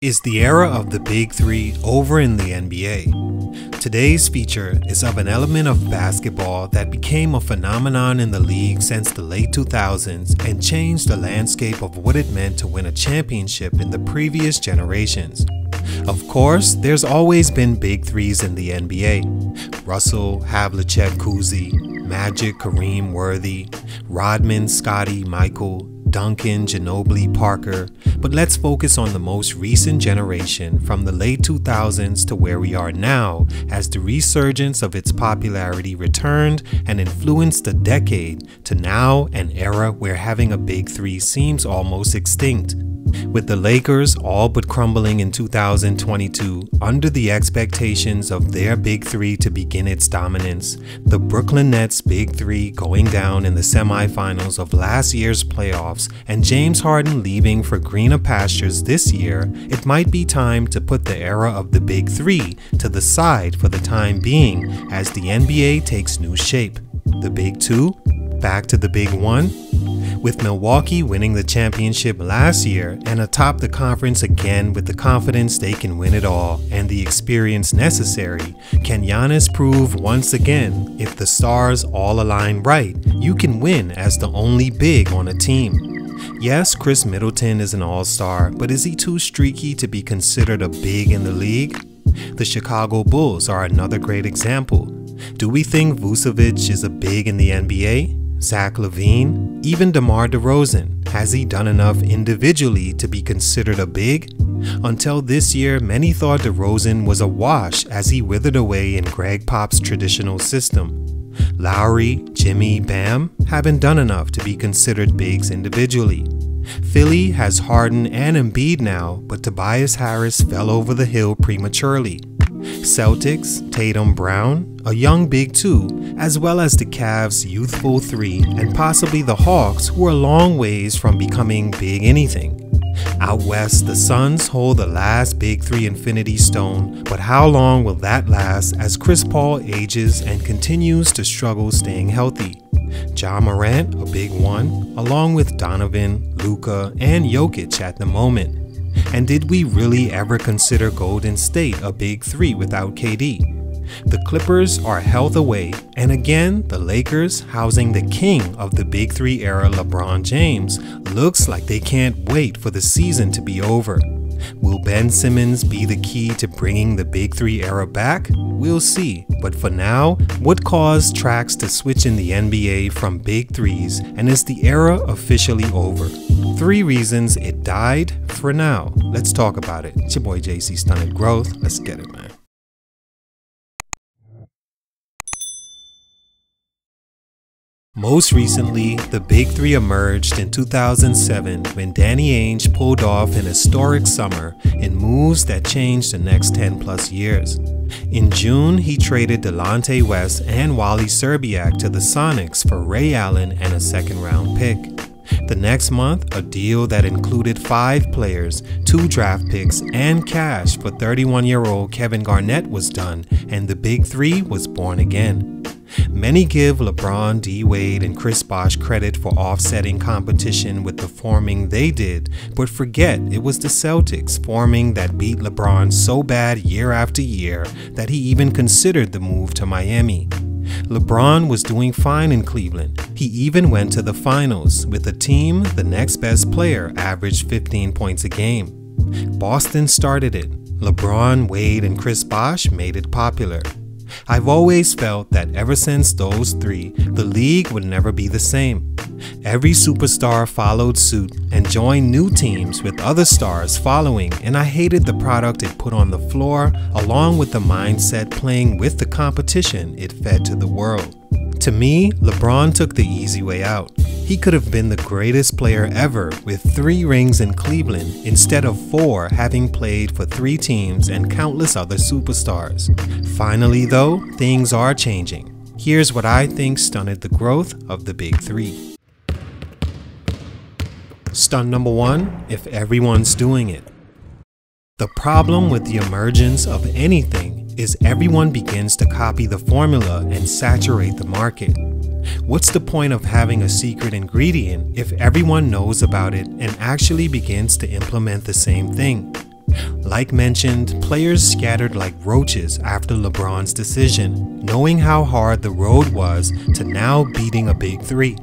Is the era of the Big Three over in the NBA? Today's feature is of an element of basketball that became a phenomenon in the league since the late 2000s and changed the landscape of what it meant to win a championship in the previous generations. Of course, there's always been Big Threes in the NBA. Russell Havlicek Cousy, Magic Kareem Worthy, Rodman Scottie Michael, Duncan Ginobli Parker, but let's focus on the most recent generation from the late 2000s to where we are now, as the resurgence of its popularity returned and influenced the decade to now, an era where having a Big Three seems almost extinct. With the Lakers all but crumbling in 2022 under the expectations of their Big Three to begin its dominance, the Brooklyn Nets Big Three going down in the semifinals of last year's playoffs, and James Harden leaving for greener pastures this year, it might be time to put the era of the Big Three to the side for the time being as the NBA takes new shape. The Big Two? Back to the Big One? With Milwaukee winning the championship last year and atop the conference again with the confidence they can win it all and the experience necessary, can Giannis prove once again, if the stars all align right, you can win as the only big on a team? Yes, Chris Middleton is an all-star, but is he too streaky to be considered a big in the league? The Chicago Bulls are another great example. Do we think Vucevic is a big in the NBA? Zach LaVine, even DeMar DeRozan, has he done enough individually to be considered a big? Until this year, many thought DeRozan was a wash as he withered away in Greg Pop's traditional system. Lowry, Jimmy, Bam haven't done enough to be considered bigs individually. Philly has Harden and Embiid now, but Tobias Harris fell over the hill prematurely. Celtics, Tatum Brown, a young Big Two, as well as the Cavs' youthful three, and possibly the Hawks, who are long ways from becoming big anything. Out west, the Suns hold the last Big Three infinity stone, but how long will that last as Chris Paul ages and continues to struggle staying healthy? Ja Morant, a big one, along with Donovan, Luka, and Jokic at the moment. And did we really ever consider Golden State a Big Three without KD? The Clippers are health away, and again, the Lakers, housing the king of the Big Three era, LeBron James, looks like they can't wait for the season to be over. Will Ben Simmons be the key to bringing the Big Three era back? We'll see, but for now, what caused tracks to switch in the NBA from Big Threes, and is the era officially over? 3 reasons it died for now. Let's talk about it. It's your boy JC, Stunted Growth. Let's get it, man. Most recently, the Big Three emerged in 2007 when Danny Ainge pulled off an historic summer in moves that changed the next 10 plus years. In June, he traded Delonte West and Wally Szczerbiak to the Sonics for Ray Allen and a 2nd round pick. The next month, a deal that included 5 players, 2 draft picks, and cash for 31-year-old Kevin Garnett was done, and the Big Three was born again. Many give LeBron, D. Wade, and Chris Bosh credit for offsetting competition with the forming they did, but forget it was the Celtics forming that beat LeBron so bad year after year that he even considered the move to Miami. LeBron was doing fine in Cleveland. He even went to the finals with a team the next best player averaged 15 points a game. Boston started it. LeBron, Wade, and Chris Bosh made it popular. I've always felt that ever since those 3, the league would never be the same. Every superstar followed suit and joined new teams with other stars following, and I hated the product it put on the floor along with the mindset playing with the competition it fed to the world. To me, LeBron took the easy way out. He could have been the greatest player ever with 3 rings in Cleveland instead of 4, having played for 3 teams and countless other superstars. Finally though, things are changing. Here's what I think stunted the growth of the Big Three. Stunt number 1, if everyone's doing it. The problem with the emergence of anything is everyone begins to copy the formula and saturate the market. What's the point of having a secret ingredient if everyone knows about it and actually begins to implement the same thing? Like mentioned, players scattered like roaches after LeBron's decision, knowing how hard the road was to now beating a big three.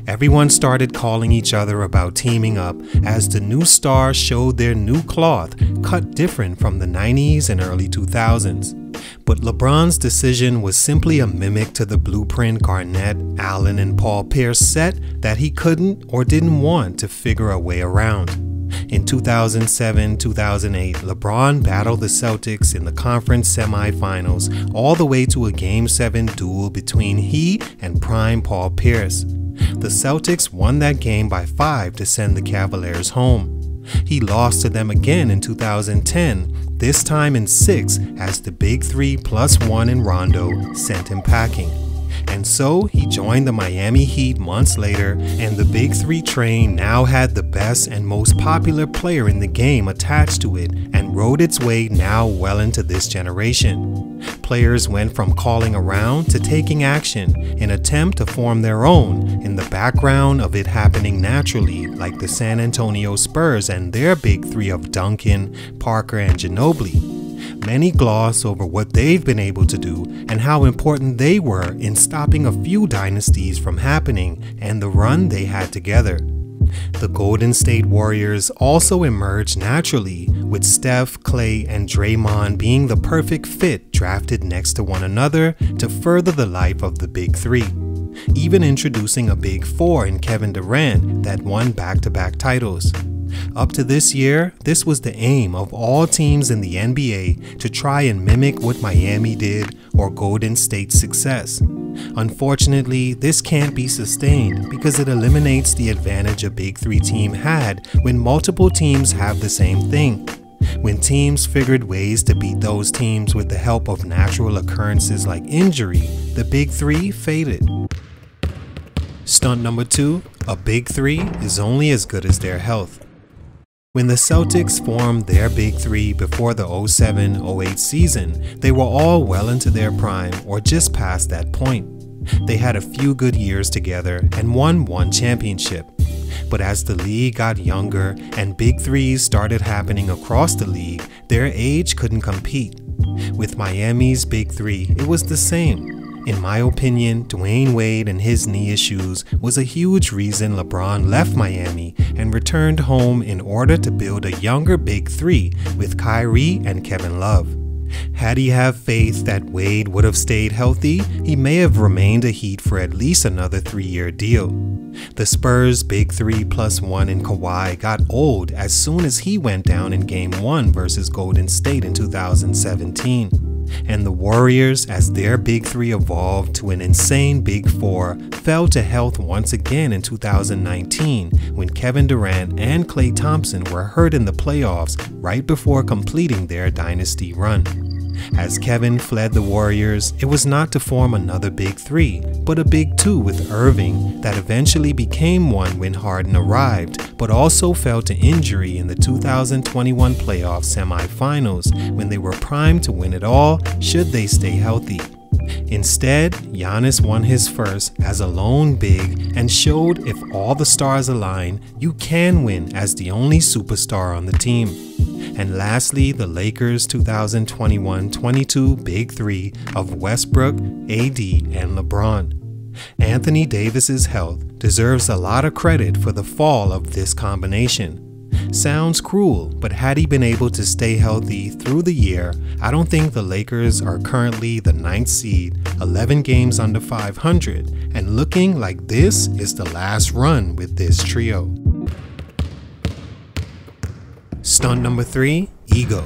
Everyone started calling each other about teaming up as the new stars showed their new cloth cut different from the 90s and early 2000s. But LeBron's decision was simply a mimic to the blueprint Garnett, Allen, and Paul Pierce set that he couldn't or didn't want to figure a way around. In 2007-2008, LeBron battled the Celtics in the conference semifinals all the way to a Game 7 duel between he and prime Paul Pierce. The Celtics won that game by 5 to send the Cavaliers home. He lost to them again in 2010, this time in 6 as the Big 3 plus 1 in Rondo sent him packing. And so he joined the Miami Heat months later, and the Big 3 train now had the best and most popular player in the game attached to it and rode its way now well into this generation. Players went from calling around to taking action in an attempt to form their own in the background of it happening naturally, like the San Antonio Spurs and their Big 3 of Duncan, Parker, and Ginobli. Many gloss over what they've been able to do and how important they were in stopping a few dynasties from happening and the run they had together. The Golden State Warriors also emerged naturally, with Steph, Klay, and Draymond being the perfect fit drafted next to one another to further the life of the Big 3. Even introducing a Big 4 in Kevin Durant that won back-to-back titles. Up to this year, this was the aim of all teams in the NBA to try and mimic what Miami did or Golden State's success. Unfortunately, this can't be sustained because it eliminates the advantage a Big 3 team had when multiple teams have the same thing. When teams figured ways to beat those teams with the help of natural occurrences like injury, the Big 3 faded. Stunt number 2, a Big 3 is only as good as their health. When the Celtics formed their Big 3 before the 07-08 season, they were all well into their prime or just past that point. They had a few good years together and won one championship. But as the league got younger and Big 3s started happening across the league, their age couldn't compete. With Miami's Big 3, it was the same. In my opinion, Dwayne Wade and his knee issues was a huge reason LeBron left Miami and returned home in order to build a younger Big 3 with Kyrie and Kevin Love. Had he have faith that Wade would have stayed healthy, he may have remained a Heat for at least another 3-year deal. The Spurs' Big 3 plus 1 in Kawhi got old as soon as he went down in Game 1 versus Golden State in 2017. And the Warriors, as their Big 3 evolved to an insane Big 4, fell to health once again in 2019 when Kevin Durant and Klay Thompson were hurt in the playoffs right before completing their dynasty run. As Kevin fled the Warriors, it was not to form another Big 3, but a Big 2 with Irving that eventually became one when Harden arrived, but also fell to injury in the 2021 playoff semifinals when they were primed to win it all should they stay healthy. Instead, Giannis won his first as a lone big and showed if all the stars align, you can win as the only superstar on the team. And lastly, the Lakers' 2021-22 Big 3 of Westbrook, AD, and LeBron. Anthony Davis's health deserves a lot of credit for the fall of this combination. Sounds cruel, but had he been able to stay healthy through the year, I don't think the Lakers are currently the 9th seed, 11 games under 500, and looking like this is the last run with this trio. Stunt number 3, ego.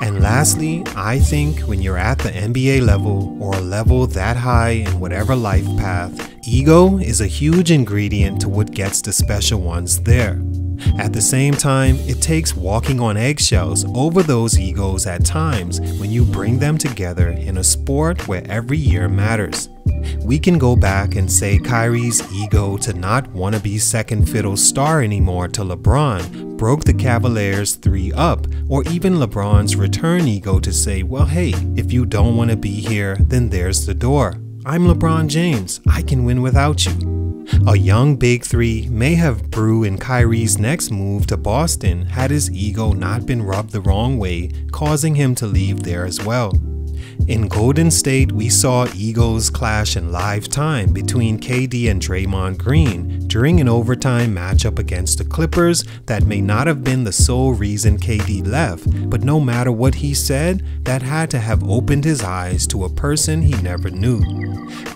And lastly, I think when you're at the NBA level or a level that high in whatever life path, ego is a huge ingredient to what gets the special ones there. At the same time, it takes walking on eggshells over those egos at times when you bring them together in a sport where every year matters. We can go back and say Kyrie's ego to not want to be second fiddle star anymore to LeBron broke the Cavaliers 3 up, or even LeBron's return ego to say, well hey, if you don't want to be here, then there's the door. I'm LeBron James. I can win without you. A young Big Three may have brewed in Kyrie's next move to Boston had his ego not been rubbed the wrong way, causing him to leave there as well. In Golden State, we saw egos clash in live time between KD and Draymond Green during an overtime matchup against the Clippers that may not have been the sole reason KD left, but no matter what he said, that had to have opened his eyes to a person he never knew.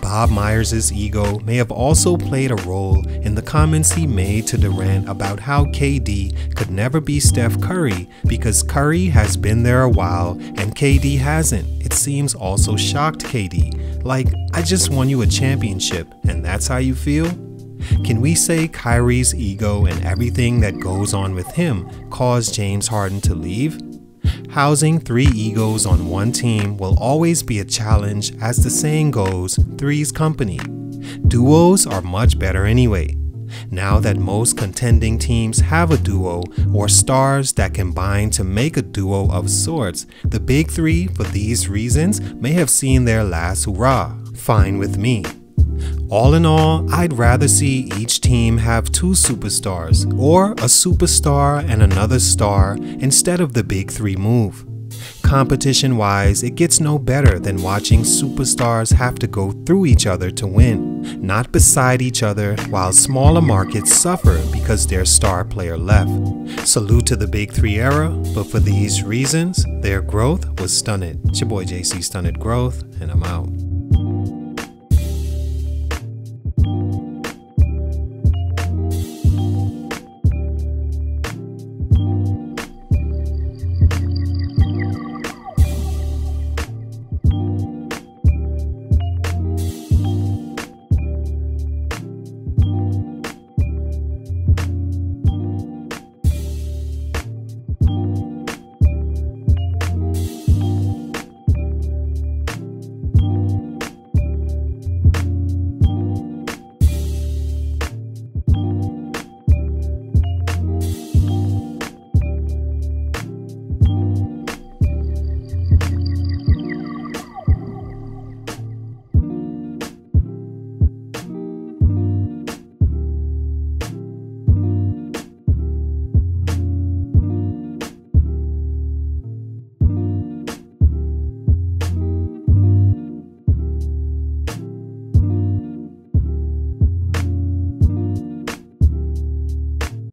Bob Myers' ego may have also played a role in the comments he made to Durant about how KD could never be Steph Curry because Curry has been there a while and KD hasn't. It seems also shocked KD, like, I just won you a championship and that's how you feel? Can we say Kyrie's ego and everything that goes on with him caused James Harden to leave? Housing three egos on one team will always be a challenge, as the saying goes, three's company. Duos are much better anyway. Now that most contending teams have a duo or stars that combine to make a duo of sorts, the Big Three, for these reasons, may have seen their last hurrah. Fine with me. All in all, I'd rather see each team have two superstars, or a superstar and another star, instead of the Big Three move. Competition-wise, it gets no better than watching superstars have to go through each other to win, not beside each other, while smaller markets suffer because their star player left. Salute to the Big Three era, but for these reasons, their growth was stunted. It's your boy JC Stunted Growth, and I'm out.